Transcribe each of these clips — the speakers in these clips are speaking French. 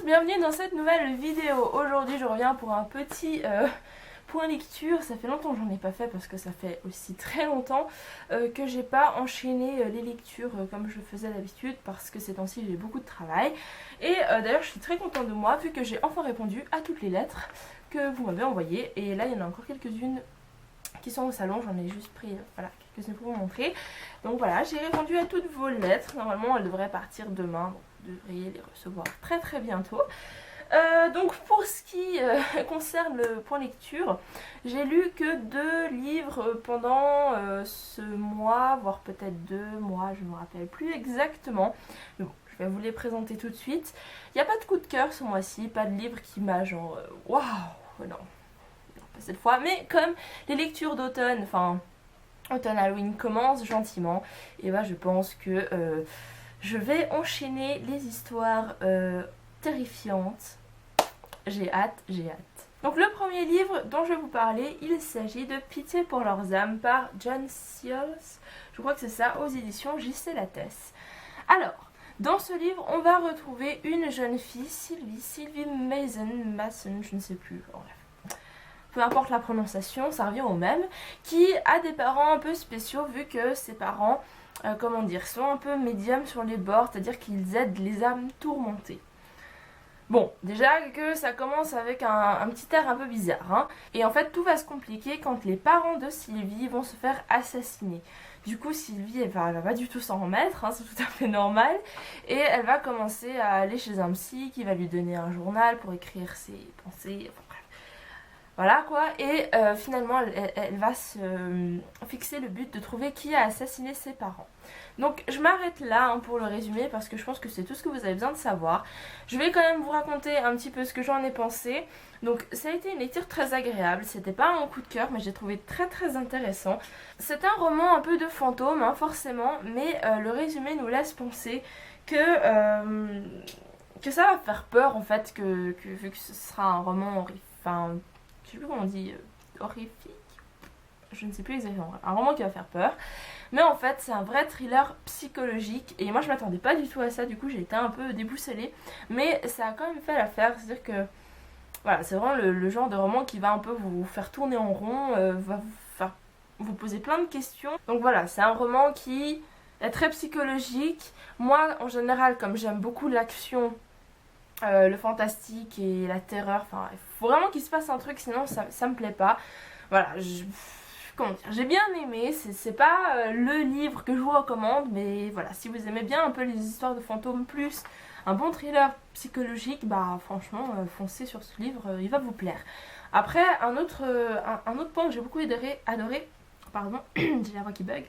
bienvenue dans cette nouvelle vidéo. Aujourd'hui je reviens pour un petit point lecture. Ça fait longtemps que j'en ai pas fait parce que ça fait aussi très longtemps que j'ai pas enchaîné les lectures comme je faisais d'habitude parce que ces temps-ci j'ai beaucoup de travail. Et d'ailleurs je suis très contente de moi vu que j'ai enfin répondu à toutes les lettres que vous m'avez envoyées. Et là il y en a encore quelques-unes qui sont au salon, j'en ai juste pris voilà, quelques-unes pour vous montrer. Donc voilà, j'ai répondu à toutes vos lettres. Normalement elles devraient partir demain, donc vous devriez les recevoir très très bientôt. Donc pour ce qui concerne le point lecture, j'ai lu que 2 livres pendant ce mois, voire peut-être 2 mois, je ne me rappelle plus exactement. Mais bon, je vais vous les présenter tout de suite. Il n'y a pas de coup de cœur ce mois-ci, pas de livre qui m'a genre waouh, non, pas cette fois. Mais comme les lectures d'automne, enfin automne Halloween commencent gentiment, et bah je pense que je vais enchaîner les histoires terrifiantes. J'ai hâte, j'ai hâte. Donc le premier livre dont je vais vous parler, il s'agit de Pitié pour leurs âmes par John Searle. Je crois que c'est ça, aux éditions J.C. Lattès. Alors, dans ce livre, on va retrouver une jeune fille, Sylvie Mason, je ne sais plus, bref. Peu importe la prononciation, ça revient au même, qui a des parents un peu spéciaux vu que ses parents, comment dire, sont un peu médiums sur les bords, c'est-à-dire qu'ils aident les âmes tourmentées. Bon, déjà que ça commence avec un petit air un peu bizarre, hein. Et en fait, tout va se compliquer quand les parents de Sylvie vont se faire assassiner. Du coup, Sylvie, elle va pas du tout s'en remettre, hein, c'est tout à fait normal. Et elle va commencer à aller chez un psy qui va lui donner un journal pour écrire ses pensées, enfin bref. Voilà quoi, et finalement elle va se fixer le but de trouver qui a assassiné ses parents. Donc je m'arrête là hein, pour le résumé parce que je pense que c'est tout ce que vous avez besoin de savoir. Je vais quand même vous raconter un petit peu ce que j'en ai pensé. Donc ça a été une lecture très agréable, c'était pas un coup de cœur mais j'ai trouvé très très intéressant. C'est un roman un peu de fantôme hein, forcément, mais le résumé nous laisse penser que ça va faire peur en fait, que vu que ce sera un roman horrifique, enfin je sais plus comment on dit, horrifique, je ne sais plus exactement, un roman qui va faire peur, mais en fait c'est un vrai thriller psychologique et moi je m'attendais pas du tout à ça, du coup j'ai été un peu déboussolée, mais ça a quand même fait l'affaire, c'est à dire que voilà, c'est vraiment le genre de roman qui va un peu vous faire tourner en rond, va vous faire vous poser plein de questions. Donc voilà, c'est un roman qui est très psychologique. Moi en général, comme j'aime beaucoup l'action, le fantastique et la terreur, enfin il faut vraiment qu'il se passe un truc sinon ça me plaît pas. Voilà, comment dire, j'ai bien aimé, c'est pas le livre que je vous recommande, mais voilà, si vous aimez bien un peu les histoires de fantômes plus un bon thriller psychologique, bah franchement foncez sur ce livre, il va vous plaire. Après un autre point que j'ai beaucoup adoré, pardon, j'ai la voix qui bug,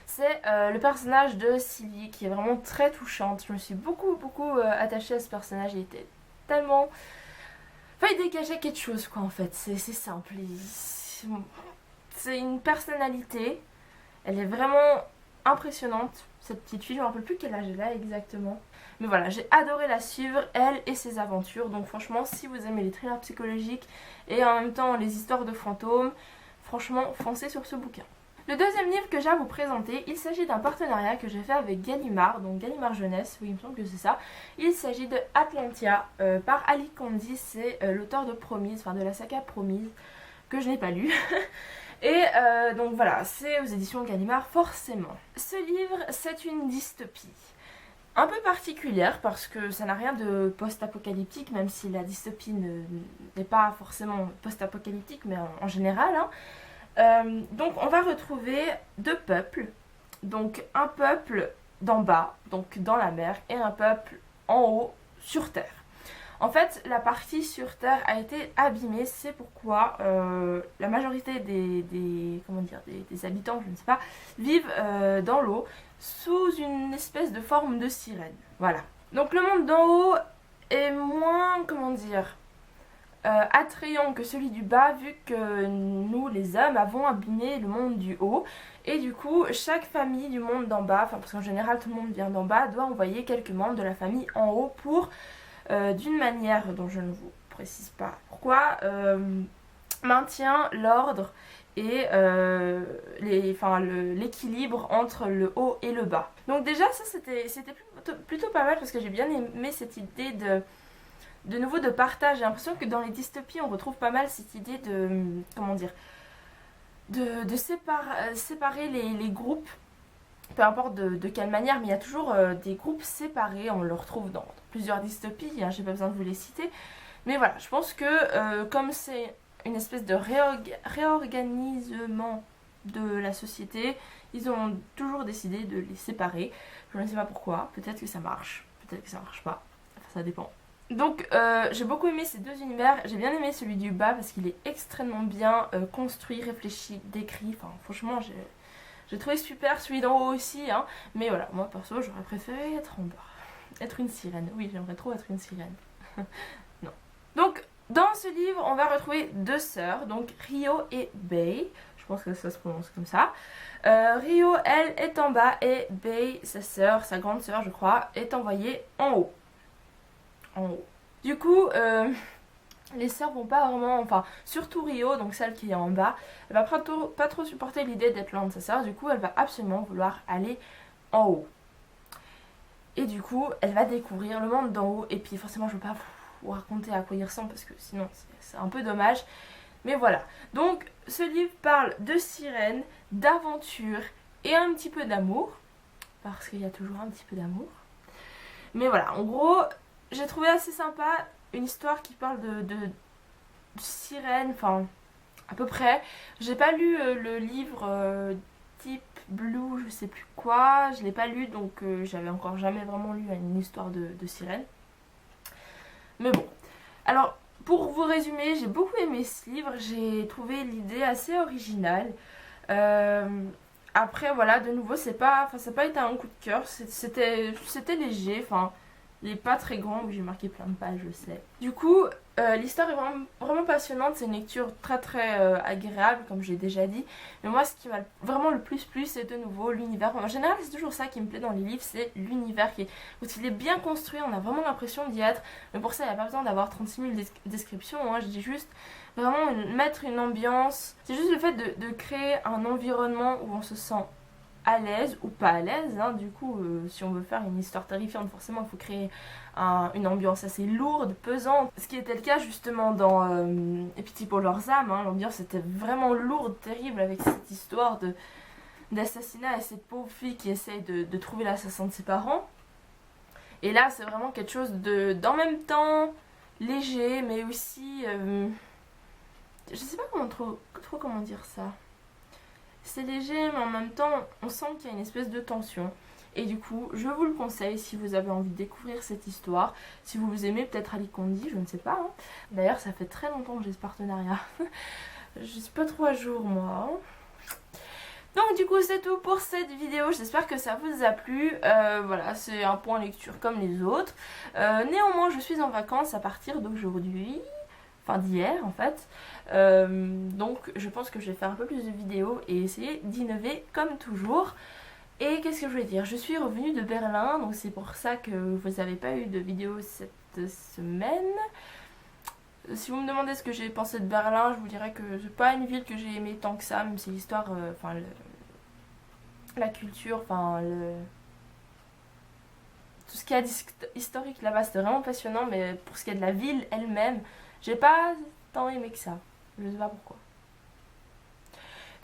c'est le personnage de Sylvie qui est vraiment très touchante. Je me suis beaucoup attachée à ce personnage, il était tellement... Enfin il dégageait quelque chose quoi en fait, c'est simple, c'est une personnalité, elle est vraiment impressionnante cette petite fille, je me rappelle plus quel âge elle a exactement. Mais voilà, j'ai adoré la suivre, elle et ses aventures, donc franchement si vous aimez les thrillers psychologiques et en même temps les histoires de fantômes, franchement foncez sur ce bouquin. Le deuxième livre que j'ai à vous présenter, il s'agit d'un partenariat que j'ai fait avec Gallimard, donc Gallimard Jeunesse, oui il me semble que c'est ça. Il s'agit de Atlantia par Ali Candy, c'est l'auteur de Promise, enfin de la saga Promise, que je n'ai pas lu. Et donc voilà, c'est aux éditions Gallimard forcément. Ce livre, c'est une dystopie. Un peu particulière parce que ça n'a rien de post-apocalyptique, même si la dystopie n'est pas forcément post-apocalyptique, mais en général, hein. Donc on va retrouver 2 peuples, donc un peuple d'en bas, donc dans la mer, et un peuple en haut, sur terre. En fait, la partie sur terre a été abîmée, c'est pourquoi la majorité des habitants, je ne sais pas, vivent dans l'eau, sous une espèce de forme de sirène. Voilà. Donc le monde d'en haut est moins, comment dire... attrayant que celui du bas vu que nous les hommes avons abîmé le monde du haut et du coup chaque famille du monde d'en bas, enfin parce qu'en général tout le monde vient d'en bas, doit envoyer quelques membres de la famille en haut pour d'une manière dont je ne vous précise pas pourquoi maintient l'ordre et l'équilibre entre le haut et le bas. Donc déjà ça c'était plutôt pas mal parce que j'ai bien aimé cette idée de nouveau de partage. J'ai l'impression que dans les dystopies on retrouve pas mal cette idée de, comment dire, de séparer les groupes, peu importe de quelle manière, mais il y a toujours des groupes séparés, on le retrouve dans plusieurs dystopies, hein, j'ai pas besoin de vous les citer. Mais voilà, je pense que comme c'est une espèce de réorganisement de la société, ils ont toujours décidé de les séparer. Je ne sais pas pourquoi, peut-être que ça marche, peut-être que ça marche pas, enfin, ça dépend. Donc j'ai beaucoup aimé ces deux univers, j'ai bien aimé celui du bas parce qu'il est extrêmement bien construit, réfléchi, décrit, enfin franchement j'ai trouvé super celui d'en haut aussi, hein. Mais voilà, moi perso j'aurais préféré être en bas, être une sirène, oui j'aimerais trop être une sirène. Non. Donc dans ce livre on va retrouver deux sœurs, donc Rio et Bei, je pense que ça se prononce comme ça. Rio elle est en bas et Bei, sa sœur, sa grande sœur je crois, est envoyée en haut. Du coup, les sœurs vont pas vraiment, enfin, surtout Rio, donc celle qui est en bas, elle va pas trop supporter l'idée d'être loin de sa sœur, du coup elle va absolument vouloir aller en haut. Et du coup, elle va découvrir le monde d'en haut, et puis forcément je veux pas vous raconter à quoi il ressemble, parce que sinon c'est un peu dommage. Mais voilà, donc ce livre parle de sirènes, d'aventure et un petit peu d'amour, parce qu'il y a toujours un petit peu d'amour. Mais voilà, en gros... J'ai trouvé assez sympa une histoire qui parle de sirène, enfin à peu près. J'ai pas lu le livre Deep Blue, je sais plus quoi, je l'ai pas lu donc j'avais encore jamais vraiment lu une histoire de sirène. Mais bon, alors pour vous résumer, j'ai beaucoup aimé ce livre, j'ai trouvé l'idée assez originale. Après voilà, de nouveau ça n'a pas été un coup de cœur, c'était léger, enfin... Il est pas très grand, j'ai marqué plein de pages, je sais. Du coup, l'histoire est vraiment passionnante, c'est une lecture très agréable, comme j'ai déjà dit. Mais moi, ce qui m'a vraiment le plus plu, c'est de nouveau l'univers. En général, c'est toujours ça qui me plaît dans les livres, c'est l'univers quand il est bien construit, on a vraiment l'impression d'y être. Mais pour ça, il n'y a pas besoin d'avoir 36 000 descriptions, hein. Je dis juste vraiment mettre une ambiance. C'est juste le fait de créer un environnement où on se sent à l'aise ou pas à l'aise, hein. Du coup si on veut faire une histoire terrifiante, forcément il faut créer une ambiance assez lourde, pesante, ce qui était le cas justement dans Pitié pour leurs âmes, hein. L'ambiance était vraiment lourde, terrible, avec cette histoire d'assassinat et cette pauvre fille qui essaye de trouver l'assassin de ses parents. Et là c'est vraiment quelque chose d'en même temps léger, mais aussi je sais pas trop comment dire ça. C'est léger, mais en même temps, on sent qu'il y a une espèce de tension. Et du coup, je vous le conseille si vous avez envie de découvrir cette histoire. Si vous aimez peut-être Ali Kondi, je ne sais pas, hein. D'ailleurs, ça fait très longtemps que j'ai ce partenariat. Je suis pas trop à jour, moi. Donc du coup, c'est tout pour cette vidéo. J'espère que ça vous a plu. Voilà, c'est un point lecture comme les autres. Néanmoins, je suis en vacances à partir d'aujourd'hui. Enfin d'hier en fait, donc je pense que je vais faire un peu plus de vidéos et essayer d'innover comme toujours. Et qu'est-ce que je voulais dire, je suis revenue de Berlin, donc c'est pour ça que vous n'avez pas eu de vidéo cette semaine. Si vous me demandez ce que j'ai pensé de Berlin, je vous dirais que c'est pas une ville que j'ai aimé tant que ça, même si l'histoire, enfin la culture, enfin tout ce qu'il y a d'historique là-bas c'était vraiment passionnant, mais pour ce qui est de la ville elle-même, j'ai pas tant aimé que ça. Je sais pas pourquoi.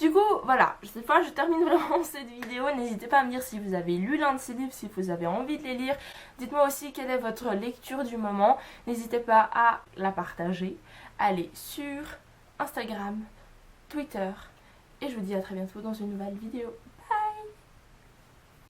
Du coup, voilà. Cette fois, je termine vraiment cette vidéo. N'hésitez pas à me dire si vous avez lu l'un de ces livres, si vous avez envie de les lire. Dites-moi aussi quelle est votre lecture du moment. N'hésitez pas à la partager. Allez sur Instagram, Twitter. Et je vous dis à très bientôt dans une nouvelle vidéo.